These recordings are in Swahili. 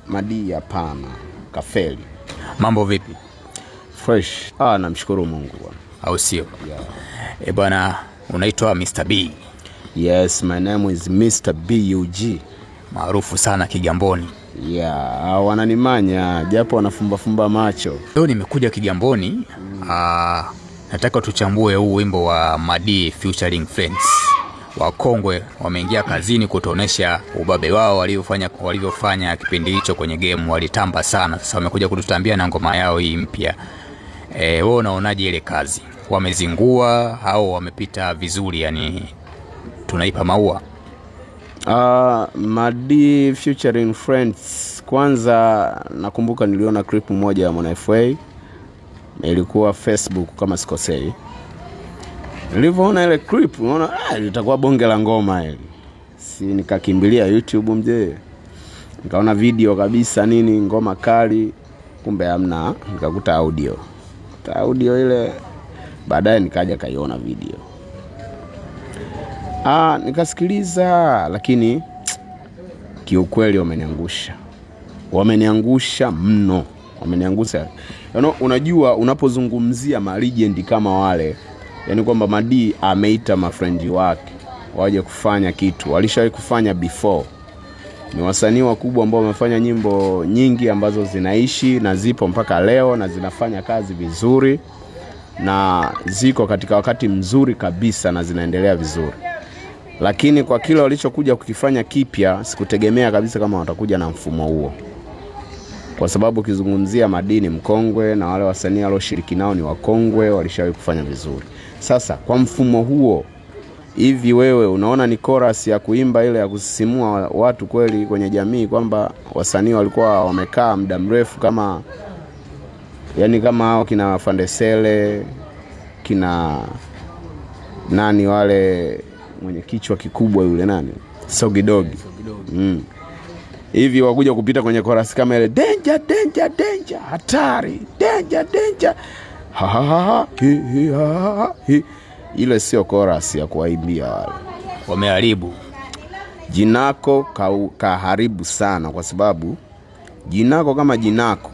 Madi hapana, kafeli. Mambo vipi? Fresh. Namshukuru Mungu bwana. Au sio? Yeah. Bwana, unaitwa Mr. B? Yes, my name is Mr. BUG. Maarufu sana Kigamboni. Yeah, wananimanya japo wanafumba macho. Leo nimekuja Kigamboni. Nataka tuchambue huu wimbo wa Madi featuring Friends. Wakongwe wameingia kazini kutuonesha ubabe wao walivyofanya kipindi hicho kwenye game, walitamba sana. Sasa wamekuja kututambia na ngoma yao hii mpya. Wewe unaonaje ile kazi? Wamezingua au wamepita vizuri, yani tunaipa maua? Madi featuring Friends, kwanza nakumbuka niliona clip moja ya Mwana FA, ilikuwa Facebook kama sikosei. Nilivyoona ile clip unaona litakuwa bonge la ngoma ile. Si nikakimbilia YouTube mje. Nikaona video kabisa nini, ngoma kali, kumbe hamna, nikakuta audio ile, baadaye nikaja kaiona video. Nikasikiliza, lakini kiukweli wameniangusha mno. Unajua unapozungumzia ma legend kama wale, yani kwamba Madi ameita mafrendi wake waje kufanya kitu walishawahi kufanya before. Ni wasanii wakubwa ambao wamefanya nyimbo nyingi ambazo zinaishi na zipo mpaka leo na zinafanya kazi vizuri na ziko katika wakati mzuri kabisa na zinaendelea vizuri. Lakini kwa kile walichokuja kukifanya kipya, sikutegemea kabisa kama watakuja na mfumo huo. Kwa sababu kizungumzia Madi ni mkongwe na wale wasanii walioshiriki nao ni wakongwe, walishawahi kufanya vizuri. Sasa kwa mfumo huo, hivi wewe unaona ni chorus ya kuimba ile ya kusisimua watu kweli kwenye jamii, kwamba wasanii walikuwa wamekaa muda mrefu kama hao kina Fandesele, kina nani wale mwenye kichwa kikubwa yule nani? Sogidogi. Hivi wakuja kupita kwenye chorus kama ile danger danger danger, hatari, danger danger, ha ha ha ha, ile sio chorus ya kuwaimbia wale. Wameharibu Jinako, kaharibu sana, kwa sababu Jinako kama Jinako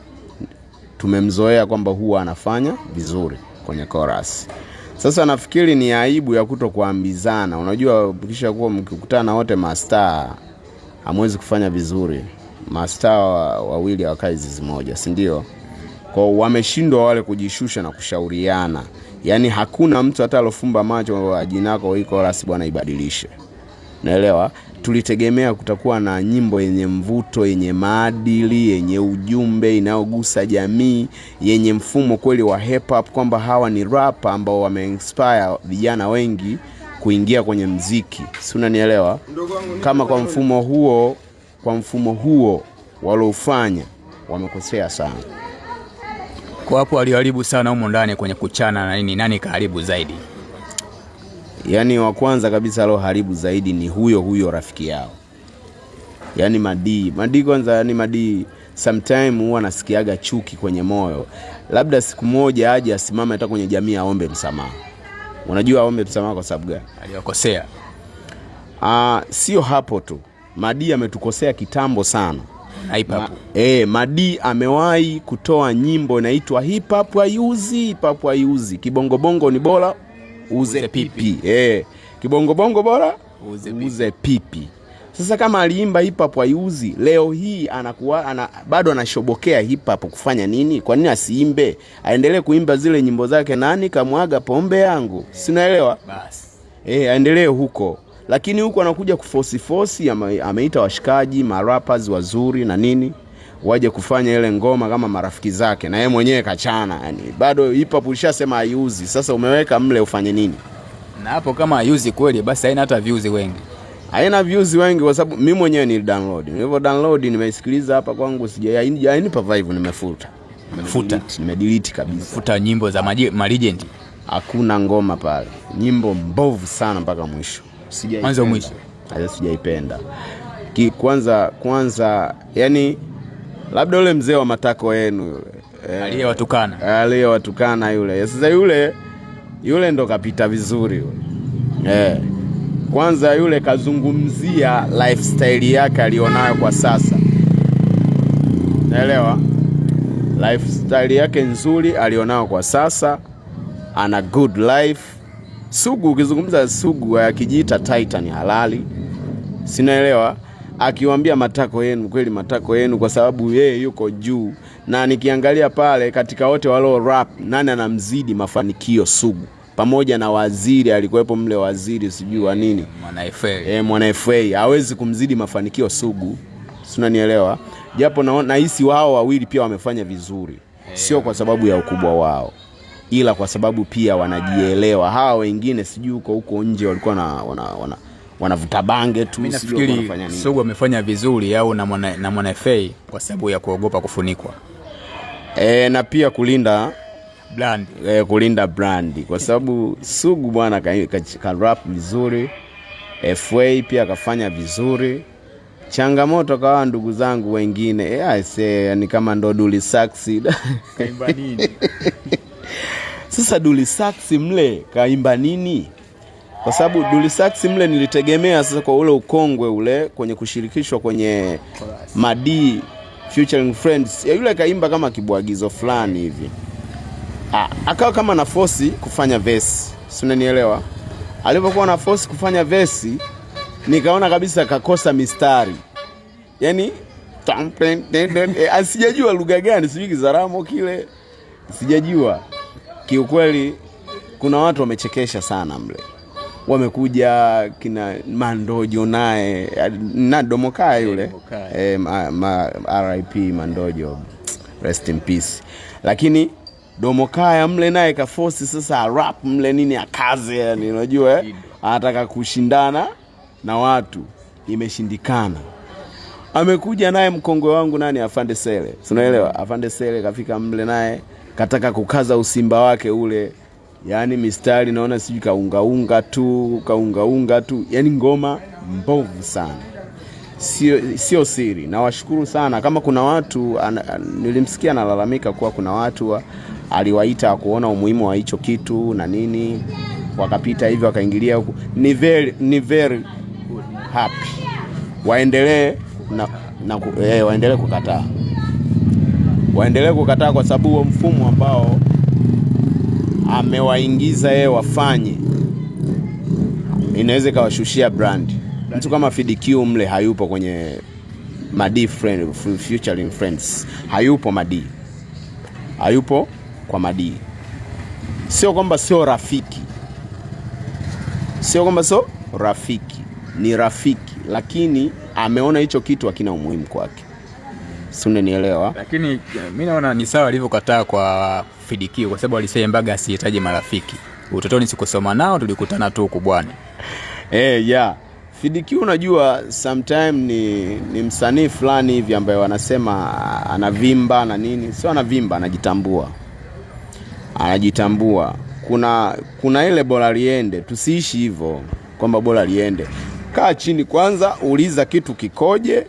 tumemzoea kwamba huwa anafanya vizuri kwenye chorus. Sasa nafikiri ni aibu ya kutokuambizana. Unajua kisha kuwa mkikutana wote mastaa hamwezi kufanya vizuri. Mastaa wawili hawakai zizi moja, si ndio? Kwa wameshindwa wale kujishusha na kushauriana. Yani hakuna mtu hata alofumba macho wa Jinako hii chorus bwana ibadilishe. Naelewa tulitegemea kutakuwa na nyimbo yenye mvuto, yenye maadili, yenye ujumbe, inayogusa jamii, yenye mfumo kweli wa hip hop, kwamba hawa ni rapper ambao wameinspire vijana wengi kuingia kwenye muziki. Si unanielewa? Kama kwa mfumo huo waliofanya wamekosea sana. Kwa hapo waliharibu sana humo ndani kwenye kuchana na nini. Nani kaharibu zaidi? Yani wa kwanza kabisa aloharibu zaidi ni huyo rafiki yao. Yani Madi kwanza, yani Madi sometime huwa nasikiaga chuki kwenye moyo. Labda siku moja aje asimame hata kwenye jamii aombe msamaha. Unajua aombe msamaha kwa sababu gani? Aliyokosea. Sio hapo tu. Madi ametukosea kitambo sana. Hip hop. Madi amewahi kutoa nyimbo inaitwa hip hop hayuzi. Kibongo ni bora uze pipi. Kibongo bora uze pipi. Sasa kama aliimba hip hop hayuzi, leo hii anakuwa bado anashobokea hip hop kufanya nini? Kwa nini asiimbe? Aendelee kuimba zile nyimbo zake, nani kamwaga pombe yangu? Sinaelewa. Basi. Aendelee huko. Lakini huko anakuja kuforce ameita washikaji, rappers wazuri na nini, waje kufanya ile ngoma kama marafiki zake, na yeye mwenyewe kachana. Yani bado hip hop ulishasema hayuzi. Sasa umeweka mle ufanye nini? Na hapo kama hayuzi kweli, basi haina hata views wengi. Haina views wengi kwa sababu mimi mwenyewe ni download. Nilivyo nimeisikiliza hapa kwangu, sijainipa vibe, nimefuta. Nimedelete kabisa. Futa nyimbo za legend. Hakuna ngoma pale. Nyimbo mbovu sana mpaka mwisho. Mwanzo mwisho. Sijaipenda. Kwanza yani labda yule mzee wa matako yenu yule. Aliyewatukana yule. Sasa yule ndo kapita vizuri yule. Kwanza yule kazungumzia lifestyle yake alionayo kwa sasa. naelewa lifestyle yake nzuri alionao kwa sasa, ana good life. Sugu, ukizungumza Sugu akijiita Titan halali, sinaelewa, akiwaambia matako yenu, kweli matako yenu, kwa sababu yeye yuko juu. Na nikiangalia pale katika wote walio rap, nani anamzidi mafanikio Sugu? Pamoja na waziri, alikuwepo mle waziri sijui wa nini, Mwana FA hawezi kumzidi mafanikio Sugu. Unanielewa? Japo nahisi wao wawili pia wamefanya vizuri, sio kwa sababu ya ukubwa wao, ila kwa sababu pia wanajielewa. Hawa wengine sijui huko nje walikuwa wanavuta bange tu. Mimi nafikiri Sugu amefanya vizuri au na Mwana FA kwa sababu ya kuogopa kufunikwa, na pia kulinda brand, kulinda brandi, kwa sababu Sugu bwana ka rap vizuri, FA pia akafanya vizuri. Changamoto kwa ndugu zangu wengine yani kama ndo Dully Saxi kaimba nini? Sasa Dully Saxi mle kaimba nini? Kwa sababu Dully Saxi mle nilitegemea sasa kwa ule ukongwe ule kwenye kushirikishwa kwenye Madi featuring Friends, yule kaimba kama kibwagizo fulani hivi. Akawa kama na force kufanya verse, si unanielewa? Alipokuwa na force kufanya verse, nikaona kabisa kakosa mistari. Yani asijajua lugha gani, sijui Kizaramo kile, sijajua. Kiukweli kuna watu wamechekesha sana mle. Wamekuja kina Mandojo naye na Domokaya yule, RIP Mandojo, rest in peace. Lakini Domokaya mle naye ka force sasa rap mle nini akaze, yani unajua anataka kushindana na watu, imeshindikana. Amekuja naye mkongwe wangu nani, Afande Sele, unaelewa? Afande Sele kafika mle naye kataka kukaza usimba wake ule, yani mistari naona sijui kaunga tu, yani ngoma mbovu sana. Sio siri. Na washukuru sana kama kuna watu nilimsikia analalamika kuwa kuna watu aliwaita kuona umuhimu wa hicho kitu na nini, wakapita hivyo wakaingilia huku. Ni very happy. Waendelee waendelee kukataa. Waendelee kukataa kwa sababu huo mfumo ambao amewaingiza yeye wafanye inaweza kawashushia brand. Mtu kama FDQ mle hayupo kwenye Madi featuring Friends. Hayupo Madi. Hayupo kwa Madi. Sio kwamba sio rafiki. Ni rafiki, lakini ameona hicho kitu hakina umuhimu kwake. Si unanielewa? Lakini mimi naona ni sawa alivyokataa kwa FDQ kwa sababu alisema asihitaji marafiki. Utotoni sikusoma nao, tulikutana tu huko bwana. FDQ unajua sometime ni msanii fulani hivi ambaye wanasema anavimba na nini. Sio anavimba, anajitambua. Kuna ile bora liende, tusiishi hivyo kwamba bora liende. Kaa chini kwanza, uliza kitu kikoje,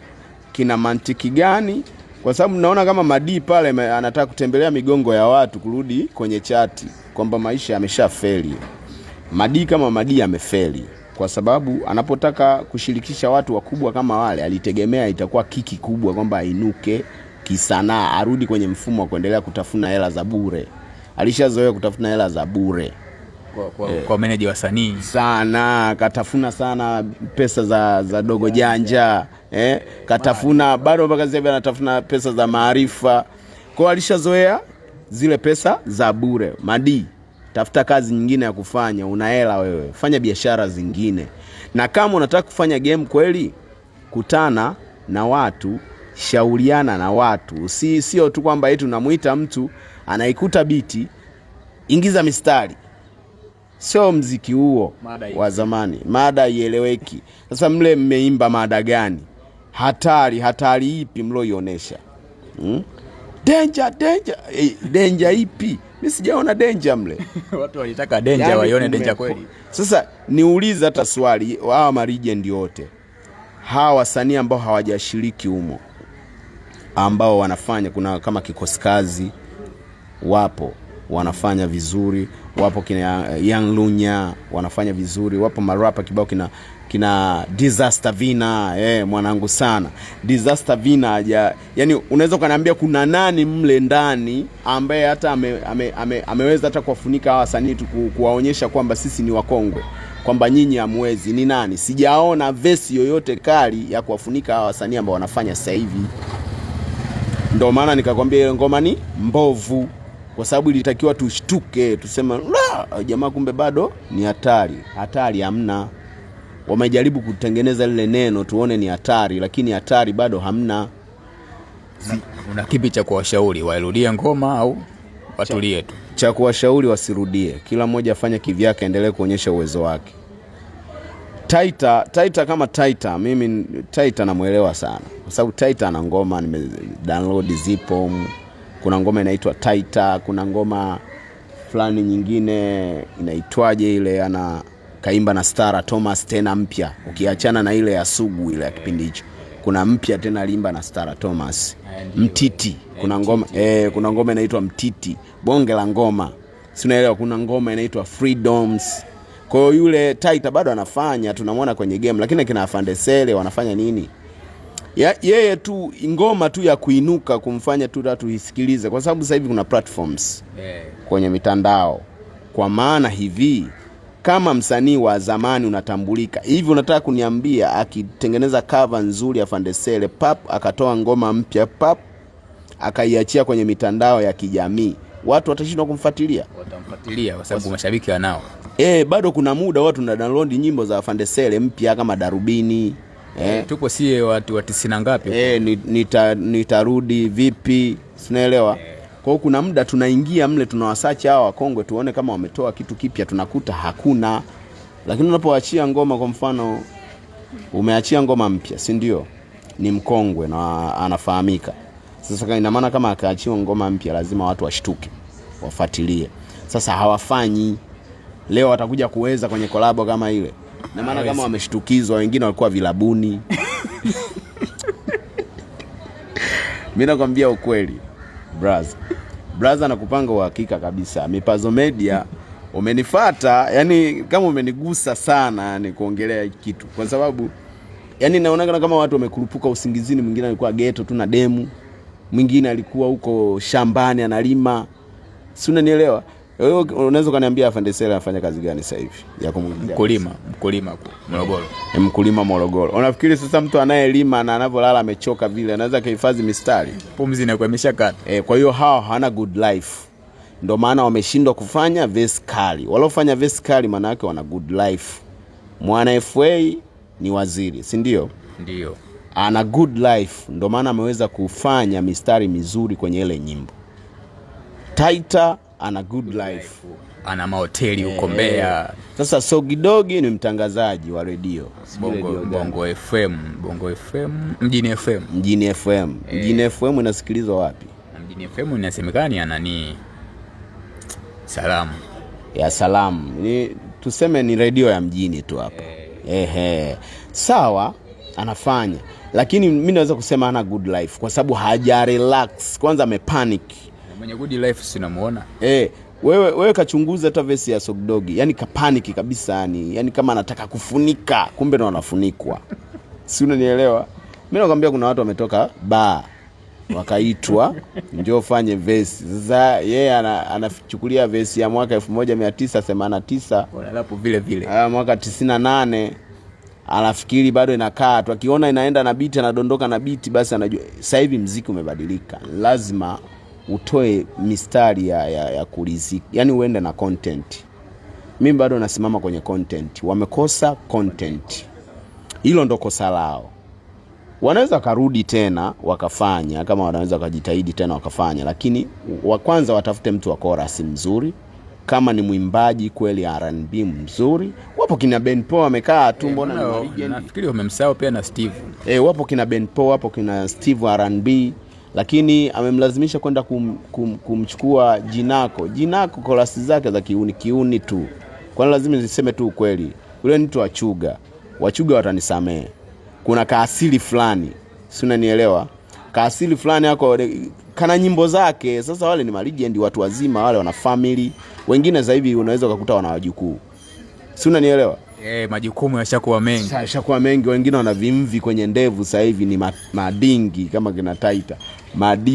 kina mantiki gani, kwa sababu naona kama Madi pale anataka kutembelea migongo ya watu kurudi kwenye chati kwamba maisha yameshafeli. Madi amefeli kwa sababu anapotaka kushirikisha watu wakubwa kama wale, alitegemea itakuwa kiki kubwa kwamba ainuke kisanaa, arudi kwenye mfumo wa kuendelea kutafuna hela za bure. Alishazoea kutafuna hela za bure kwa manager wasanii sana, katafuna sana pesa za Dogo Janja, katafuna bado mpaka sasa anatafuna pesa za Maarifa. Kwa alishazoea zile pesa za bure. Madi, tafuta kazi nyingine ya kufanya, una hela wewe, fanya biashara zingine. Na kama unataka kufanya game kweli, kutana na watu, shauriana na watu. Sio tu kwamba eti unamuita mtu anaikuta biti, ingiza mistari. Sio mziki huo wa zamani. Mada ieleweki. Sasa mle mmeimba mada gani? Hatari ipi mloionesha? Danger ipi? Mimi sijaona danger mle. Watu walitaka danger, waione danger kweli. Sasa niuliza hata swali, hawa malegend yote, hawa wasanii ambao hawajashiriki humo, ambao wanafanya, kuna kama Kikosi Kazi wapo wanafanya vizuri, wapo kina Young Lunya wanafanya vizuri, wapo marapa kibao kina Disaster Vina, mwanangu sana. Disaster Vina yani unaweza kuniambia kuna nani mle ndani ambaye hata ameweza hata kuwafunika hawa wasanii kuwaonyesha kwamba sisi ni wakongwe, kwamba nyinyi hamwezi? Ni nani? Sijaona vesi yoyote kali ya kuwafunika hawa wasanii ambao wanafanya sasa hivi. Ndio maana nikakwambia ile ngoma ni mbovu, kwa sababu ilitakiwa tushtuke, tuseme jamaa kumbe bado ni hatari hamna. Wamejaribu kutengeneza lile neno tuone ni hatari, lakini hatari bado hamna. Una kipi cha kuwashauri, wairudie ngoma au watulie tu? Cha kuwashauri wasirudie, kila mmoja afanye kivyake, endelee kuonyesha uwezo wake. Taita kama Taita, mimi Taita namuelewa sana, kwa sababu Taita ana ngoma download zipo. Kuna ngoma inaitwa Taita, kuna ngoma fulani nyingine inaitwaje ile ana kaimba na Stara Thomas tena mpya, ukiachana na ile ya Sugu ile ya kipindi hicho. Kuna mpya tena alimba na Stara Thomas, Mtiti. Kuna ngoma kuna ngoma inaitwa Mtiti, bonge la ngoma, si unaelewa. Kuna ngoma inaitwa Freedoms. Kwa hiyo yule Taita bado anafanya, tunamwona kwenye game, lakini kina Afande Sele wanafanya nini? Yeye tu ngoma tu ya kuinuka kumfanya tu watu isikilize, kwa sababu sasa hivi kuna platforms kwenye mitandao. Kwa maana hivi, kama msanii wa zamani unatambulika hivi, unataka kuniambia akitengeneza cover nzuri Afande Sele akatoa ngoma mpya akaiachia kwenye mitandao ya kijamii, watu watashindwa kumfuatilia? Watamfuatilia kwa sababu mashabiki wanao. Bado kuna muda watu na download nyimbo za Afande Sele mpya kama Darubini. Tupo sie watu wa 90 ngapi? Nitarudi vipi? Unaelewa? Kwa hiyo kuna muda tunaingia mle, tunawasearch hawa wakongwe tuone kama wametoa kitu kipya, tunakuta hakuna. Lakini unapoachia ngoma, kwa mfano umeachia ngoma mpya, si ndio? Ni mkongwe na anafahamika. Sasa ina maana kama akaachiwa ngoma mpya lazima watu washtuke, wafuatilie. Sasa hawafanyi. Leo watakuja kuweza kwenye kolabo kama ile. Na maana kama wameshtukizwa, wengine walikuwa vilabuni. Mimi nakwambia ukweli, brother nakupanga uhakika kabisa. Mipazo Media umenifuata, yani kama umenigusa sana, yani kuongelea kitu, kwa sababu yani naona kama watu wamekurupuka usingizini. Mwingine alikuwa ghetto tu na demu, mwingine alikuwa huko shambani analima, si unanielewa? Wewe unaweza kuniambia Afande Sele anafanya kazi gani sasa hivi? Ya mkulima Morogoro. Mkulima Morogoro. Unafikiri sasa mtu anayelima na anavyolala amechoka vile anaweza kuhifadhi mistari? Pumzi inakuwa imeshakata. Kwa hiyo hao hana good life. Ndio maana wameshindwa kufanya verse kali. Walofanya verse kali maana yake wana good life. Mwana FA ni waziri, si ndio? Ndio. Ana good life, ndio maana ameweza kufanya mistari mizuri kwenye ile nyimbo. Taita ana good life, ana mahoteli huko Mbeya. Sasa Sogidogi ni mtangazaji wa redio Bongo FM, Mjini FM. Mjini FM inasikilizwa wapi? Mjini FM inasemekana ya nani? Salamu. Tuseme ni redio ya mjini tu hapa. Sawa, anafanya. Lakini mimi naweza kusema ana good life kwa sababu haja relax. Kwanza amepanic. Mwenye good life sinamuona. Wewe kachunguza hata vesi ya Sogidogi, yani kapaniki kabisa, yani kama anataka kufunika, kumbe ndo anafunikwa. Si unanielewa? Mimi nakwambia kuna watu wametoka wakaitwa njoo fanye vesi. Sasa yeye anachukulia vesi ya mwaka 1989 wanalapo vile mwaka 98, anafikiri bado inakaa tu, akiona inaenda na beat anadondoka na beat, basi anajua sasa hivi muziki umebadilika, lazima utoe mistari ya kulizika, yani uende na content. Mimi bado nasimama kwenye content. Wamekosa content, hilo ndo kosa lao. Wanaweza karudi tena wakafanya, kama wanaweza kujitahidi tena wakafanya, lakini wa kwanza watafute mtu wa chorus mzuri, kama ni mwimbaji kweli R&B mzuri. Wapo kina Ben Paul wamekaa tu, mbona nafikiri wamemsahau pia na Steve. Wapo kina Ben Paul, wapo kina Steve R&B, lakini amemlazimisha kwenda kumchukua Jinako chorus zake za kiuni tu. Kwa lazima niseme tu ukweli, yule mtu wachuga watanisamee. Kuna kaasili fulani, si unanielewa? Kaasili fulani yako kana nyimbo zake. Sasa wale ni legend, watu wazima wale, wana family. Wengine sasa hivi unaweza kukuta wana wajukuu, si unanielewa? Majukumu yashakuwa mengi. Yashakuwa mengi, wengine wana vimvi kwenye ndevu sasa hivi ni madingi kama kina Taita. Madi